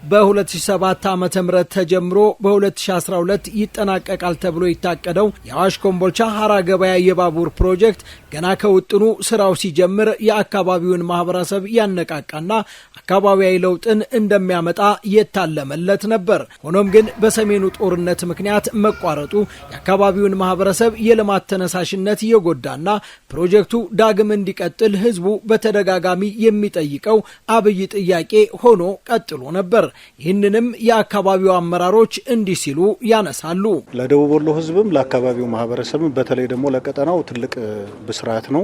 በ2007 ዓመተ ምህረት ተጀምሮ በ2012 ይጠናቀቃል ተብሎ ይታቀደው የአዋሽ ኮምቦልቻ ሐራ ገበያ የባቡር ፕሮጀክት ገና ከውጥኑ ስራው ሲጀምር የአካባቢውን ማህበረሰብ ያነቃቃና አካባቢያዊ ለውጥን እንደሚያመጣ የታለመለት ነበር። ሆኖም ግን በሰሜኑ ጦርነት ምክንያት መቋረጡ የአካባቢውን ማህበረሰብ የልማት ተነሳሽነት የጎዳና ፕሮጀክቱ ዳግም እንዲቀጥል ህዝቡ በተደጋጋሚ የሚጠይቀው አብይ ጥያቄ ሆኖ ቀጥሎ ነበር። ይህንንም የአካባቢው አመራሮች እንዲህ ሲሉ ያነሳሉ። ለደቡብ ወሎ ህዝብም ለአካባቢው ማህበረሰብም በተለይ ደግሞ ለቀጠናው ትልቅ ብስራት ነው።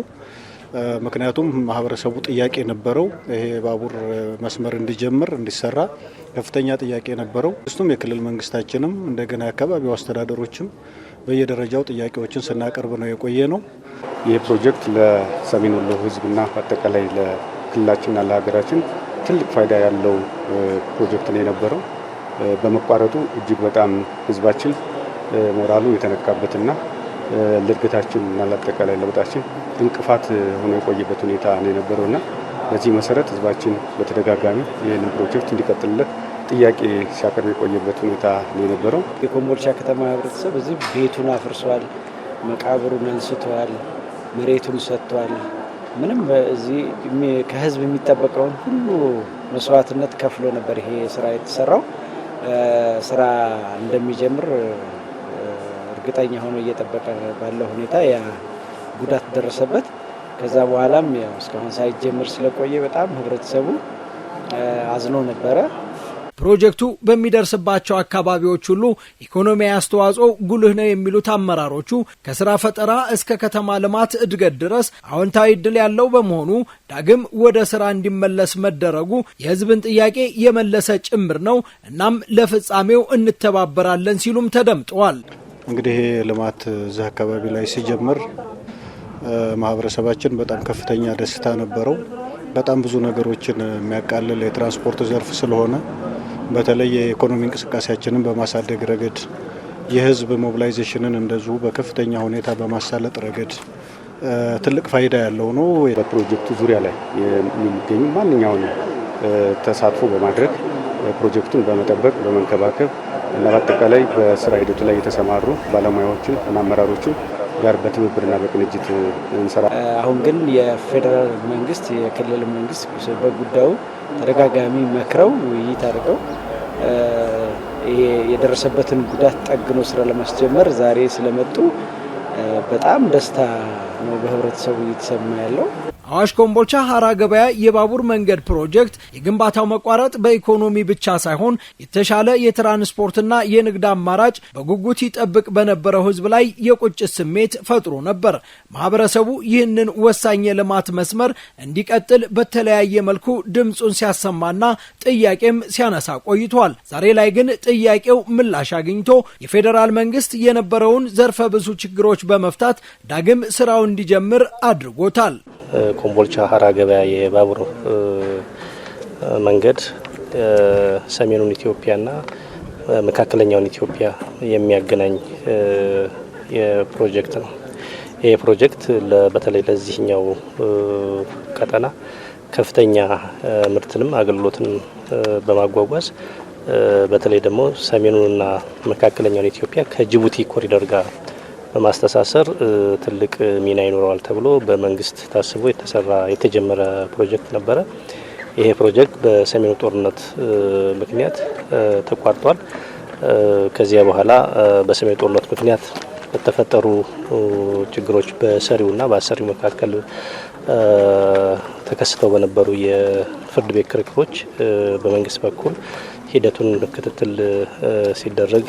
ምክንያቱም ማህበረሰቡ ጥያቄ ነበረው። ይሄ ባቡር መስመር እንዲጀምር እንዲሰራ ከፍተኛ ጥያቄ ነበረው። እሱም የክልል መንግስታችንም እንደገና የአካባቢው አስተዳደሮችም በየደረጃው ጥያቄዎችን ስናቀርብ ነው የቆየ ነው። ይህ ፕሮጀክት ለሰሜን ወሎ ህዝብና አጠቃላይ ለክልላችንና ለሀገራችን ትልቅ ፋይዳ ያለው ፕሮጀክት ነው የነበረው። በመቋረጡ እጅግ በጣም ህዝባችን ሞራሉ የተነካበትና ለእድገታችንና ለአጠቃላይ ለውጣችን እንቅፋት ሆኖ የቆየበት ሁኔታ ነው የነበረውና በዚህ መሰረት ህዝባችን በተደጋጋሚ ይህንን ፕሮጀክት እንዲቀጥልለት ጥያቄ ሲያቀርብ የቆየበት ሁኔታ ነው የነበረው። የኮምቦልቻ ከተማ ህብረተሰብ እዚህ ቤቱን አፍርሷል፣ መቃብሩን አንስቷል፣ መሬቱን ሰጥቷል። ምንም እዚህ ከህዝብ የሚጠበቀውን ሁሉ መስዋዕትነት ከፍሎ ነበር ይሄ ስራ የተሰራው። ስራ እንደሚጀምር እርግጠኛ ሆኖ እየጠበቀ ባለው ሁኔታ ያ ጉዳት ደረሰበት። ከዛ በኋላም ያው እስካሁን ሳይጀምር ስለቆየ በጣም ህብረተሰቡ አዝኖ ነበረ። ፕሮጀክቱ በሚደርስባቸው አካባቢዎች ሁሉ ኢኮኖሚያዊ አስተዋጽኦ ጉልህ ነው የሚሉት አመራሮቹ ከስራ ፈጠራ እስከ ከተማ ልማት እድገት ድረስ አዎንታዊ ዕድል ያለው በመሆኑ ዳግም ወደ ስራ እንዲመለስ መደረጉ የህዝብን ጥያቄ የመለሰ ጭምር ነው። እናም ለፍጻሜው እንተባበራለን ሲሉም ተደምጠዋል። እንግዲህ ልማት እዚህ አካባቢ ላይ ሲጀምር ማህበረሰባችን በጣም ከፍተኛ ደስታ ነበረው። በጣም ብዙ ነገሮችን የሚያቃልል የትራንስፖርት ዘርፍ ስለሆነ በተለይ የኢኮኖሚ እንቅስቃሴያችንን በማሳደግ ረገድ የህዝብ ሞቢላይዜሽንን እንደዚሁ በከፍተኛ ሁኔታ በማሳለጥ ረገድ ትልቅ ፋይዳ ያለው ነው። በፕሮጀክቱ ዙሪያ ላይ የሚገኙ ማንኛውንም ተሳትፎ በማድረግ ፕሮጀክቱን በመጠበቅ በመንከባከብ እና በአጠቃላይ በስራ ሂደቱ ላይ የተሰማሩ ባለሙያዎችን እና አመራሮችን ጋር በትብብርና በቅንጅት እንሰራ። አሁን ግን የፌዴራል መንግስት የክልል መንግስት በጉዳዩ ተደጋጋሚ መክረው ውይይት አድርገው ይሄ የደረሰበትን ጉዳት ጠግኖ ስራ ለማስጀመር ዛሬ ስለመጡ በጣም ደስታ ነው በህብረተሰቡ እየተሰማ ያለው። አዋሽ ኮምቦልቻ ሐራ ገበያ የባቡር መንገድ ፕሮጀክት የግንባታው መቋረጥ በኢኮኖሚ ብቻ ሳይሆን የተሻለ የትራንስፖርትና የንግድ አማራጭ በጉጉት ይጠብቅ በነበረው ህዝብ ላይ የቁጭት ስሜት ፈጥሮ ነበር። ማህበረሰቡ ይህንን ወሳኝ የልማት መስመር እንዲቀጥል በተለያየ መልኩ ድምጹን ሲያሰማና ጥያቄም ሲያነሳ ቆይቷል። ዛሬ ላይ ግን ጥያቄው ምላሽ አግኝቶ የፌዴራል መንግስት የነበረውን ዘርፈ ብዙ ችግሮች በመፍታት ዳግም ስራው እንዲጀምር አድርጎታል። ኮምቦልቻ ሐራ ገበያ የባቡር መንገድ ሰሜኑን ኢትዮጵያና መካከለኛውን ኢትዮጵያ የሚያገናኝ የፕሮጀክት ነው። ይህ ፕሮጀክት በተለይ ለዚህኛው ቀጠና ከፍተኛ ምርትንም አገልግሎትን በማጓጓዝ በተለይ ደግሞ ሰሜኑንና መካከለኛውን ኢትዮጵያ ከጅቡቲ ኮሪደር ጋር በማስተሳሰር ትልቅ ሚና ይኖረዋል ተብሎ በመንግስት ታስቦ የተጀመረ ፕሮጀክት ነበረ። ይሄ ፕሮጀክት በሰሜኑ ጦርነት ምክንያት ተቋርጧል። ከዚያ በኋላ በሰሜኑ ጦርነት ምክንያት በተፈጠሩ ችግሮች በሰሪውና በአሰሪው መካከል ተከስተው በነበሩ የፍርድ ቤት ክርክሮች በመንግስት በኩል ሂደቱን ክትትል ሲደረግ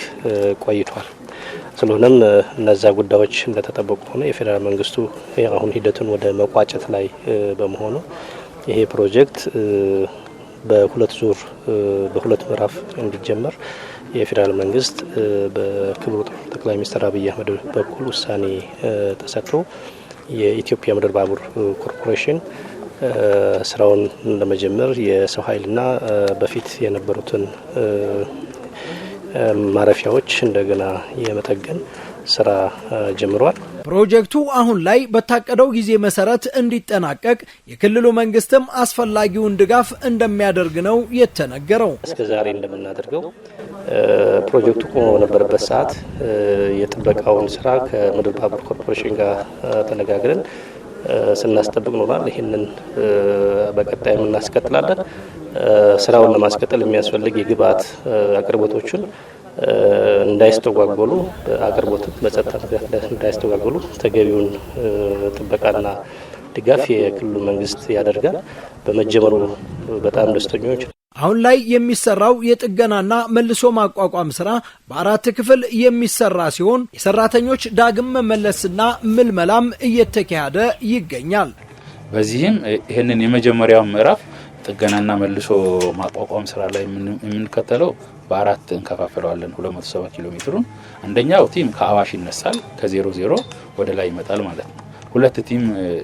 ቆይቷል። ስለሆነም እነዛ ጉዳዮች እንደተጠበቁ ሆነ የፌዴራል መንግስቱ አሁን ሂደቱን ወደ መቋጨት ላይ በመሆኑ ይሄ ፕሮጀክት በሁለት ዙር በሁለት ምዕራፍ እንዲጀመር የፌዴራል መንግስት በክቡር ጠቅላይ ሚኒስትር አብይ አህመድ በኩል ውሳኔ ተሰጥቶ የኢትዮጵያ ምድር ባቡር ኮርፖሬሽን ስራውን ለመጀመር የሰው ኃይልና በፊት የነበሩትን ማረፊያዎች እንደገና የመጠገን ስራ ጀምሯል። ፕሮጀክቱ አሁን ላይ በታቀደው ጊዜ መሰረት እንዲጠናቀቅ የክልሉ መንግስትም አስፈላጊውን ድጋፍ እንደሚያደርግ ነው የተነገረው። እስከዛሬ እንደምናደርገው ፕሮጀክቱ ቆሞ በነበረበት ሰዓት የጥበቃውን ስራ ከምድር ባቡር ኮርፖሬሽን ጋር ተነጋግረን ስናስጠብቅ ኖሯል። ይህንን በቀጣይም እናስቀጥላለን። ስራውን ለማስቀጠል የሚያስፈልግ የግብአት አቅርቦቶችን እንዳይስተጓጎሉ አቅርቦት በጸጥታ ምክንያት እንዳይስተጓጎሉ ተገቢውን ጥበቃና ድጋፍ የክልሉ መንግስት ያደርጋል። በመጀመሩ በጣም ደስተኞች። አሁን ላይ የሚሰራው የጥገናና መልሶ ማቋቋም ስራ በአራት ክፍል የሚሰራ ሲሆን የሰራተኞች ዳግም መመለስና ምልመላም እየተካሄደ ይገኛል። በዚህም ይህንን የመጀመሪያው ምዕራፍ ጥገናና መልሶ ማቋቋም ስራ ላይ የምንከተለው በአራት እንከፋፈለዋለን። 270 ኪሎ ሜትሩን አንደኛው ቲም ከአዋሽ ይነሳል፣ ከ00 ወደ ላይ ይመጣል ማለት ነው። ሁለት ቲም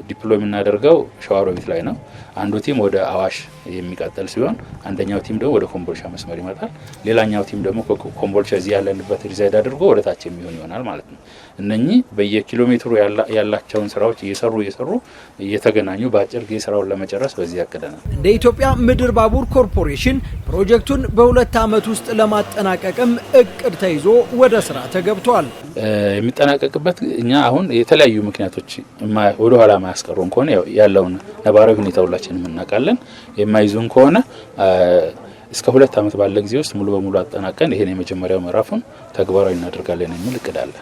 ዲፕሎይ የምናደርገው ሸዋሮቢት ላይ ነው። አንዱ ቲም ወደ አዋሽ የሚቀጥል ሲሆን አንደኛው ቲም ደግሞ ወደ ኮምቦልቻ መስመር ይመጣል። ሌላኛው ቲም ደግሞ ኮምቦልቻ እዚህ ያለንበት ሪዛይድ አድርጎ ወደ ታች የሚሆን ይሆናል ማለት ነው። እነኚህ በየኪሎ ሜትሩ ያላቸውን ስራዎች እየሰሩ እየተገናኙ በአጭር ጊዜ ስራውን ለመጨረስ በዚህ ያቀደናል። እንደ ኢትዮጵያ ምድር ባቡር ኮርፖሬሽን ፕሮጀክቱን በ2 ዓመት ውስጥ ለማጠናቀቅም እቅድ ተይዞ ወደ ስራ ተገብቷል። የሚጠናቀቅበት እኛ አሁን የተለያዩ ምክንያቶች ወደ ኋላ ማያስቀሩን ከሆነ ያለውን ነባራዊ ሁኔታ ሁላችንም እናውቃለን። የማይዙን ከሆነ እስከ 2 ዓመት ባለ ጊዜ ውስጥ ሙሉ በሙሉ አጠናቀን ይሄን የመጀመሪያው ምዕራፉን ተግባራዊ እናደርጋለን የሚል እቅድ አለ።